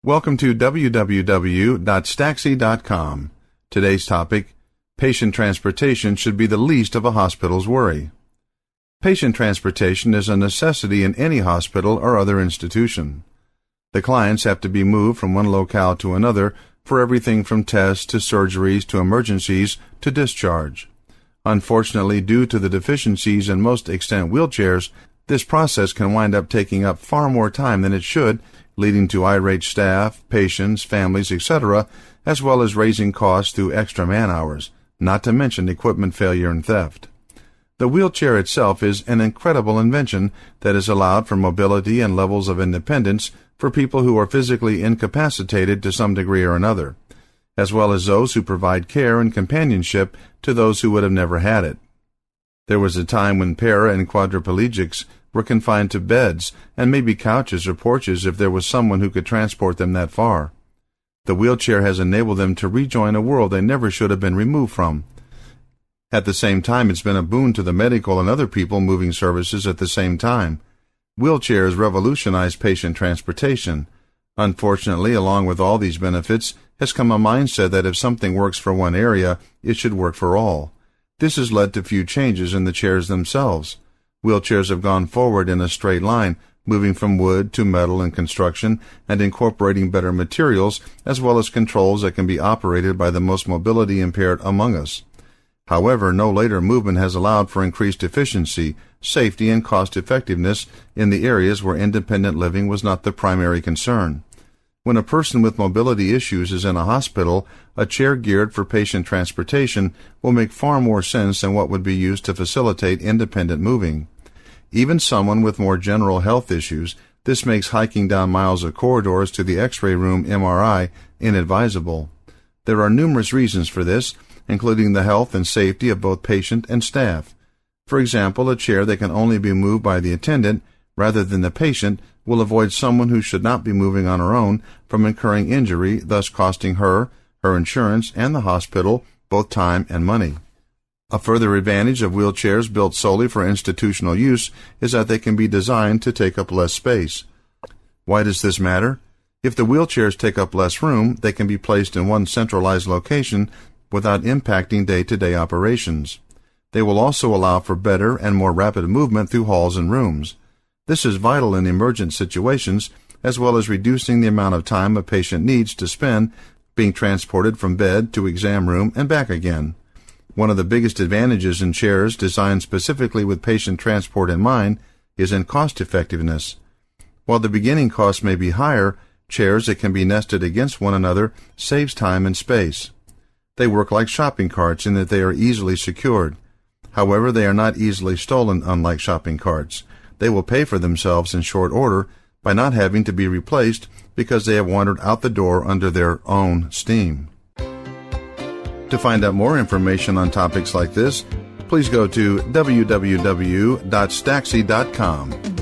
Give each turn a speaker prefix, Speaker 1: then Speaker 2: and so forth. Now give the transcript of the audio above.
Speaker 1: Welcome to www.staxi.com. Today's topic, patient transportation should be the least of a hospital's worry. Patient transportation is a necessity in any hospital or other institution. The clients have to be moved from one locale to another for everything from tests to surgeries to emergencies to discharge. Unfortunately, due to the deficiencies in most extant wheelchairs, this process can wind up taking up far more time than it should, leading to irate staff, patients, families, etc., as well as raising costs through extra man-hours, not to mention equipment failure and theft. The wheelchair itself is an incredible invention that has allowed for mobility and levels of independence for people who are physically incapacitated to some degree or another, as well as those who provide care and companionship to those who would have never had it. There was a time when para and quadriplegics were confined to beds and maybe couches or porches if there was someone who could transport them that far. The wheelchair has enabled them to rejoin a world they never should have been removed from. At the same time, it's been a boon to the medical and other people moving services at the same time. Wheelchairs revolutionize patient transportation. Unfortunately, along with all these benefits, has come a mindset that if something works for one area, it should work for all. This has led to few changes in the chairs themselves. Wheelchairs have gone forward in a straight line, moving from wood to metal in construction and incorporating better materials as well as controls that can be operated by the most mobility impaired among us. However, no later movement has allowed for increased efficiency, safety, and cost-effectiveness in the areas where independent living was not the primary concern. When a person with mobility issues is in a hospital, a chair geared for patient transportation will make far more sense than what would be used to facilitate independent moving. Even someone with more general health issues, this makes hiking down miles of corridors to the X-ray room MRI inadvisable. There are numerous reasons for this, including the health and safety of both patient and staff. For example, a chair that can only be moved by the attendant rather than the patient will avoid someone who should not be moving on her own from incurring injury, thus costing her insurance, and the hospital both time and money. A further advantage of wheelchairs built solely for institutional use is that they can be designed to take up less space. Why does this matter? If the wheelchairs take up less room, they can be placed in one centralized location without impacting day-to-day operations. They will also allow for better and more rapid movement through halls and rooms. This is vital in emergent situations, as well as reducing the amount of time a patient needs to spend being transported from bed to exam room and back again. One of the biggest advantages in chairs designed specifically with patient transport in mind is in cost effectiveness. While the beginning cost may be higher, chairs that can be nested against one another saves time and space. They work like shopping carts in that they are easily secured. However, they are not easily stolen, unlike shopping carts. They will pay for themselves in short order by not having to be replaced because they have wandered out the door under their own steam. To find out more information on topics like this, please go to www.staxi.com.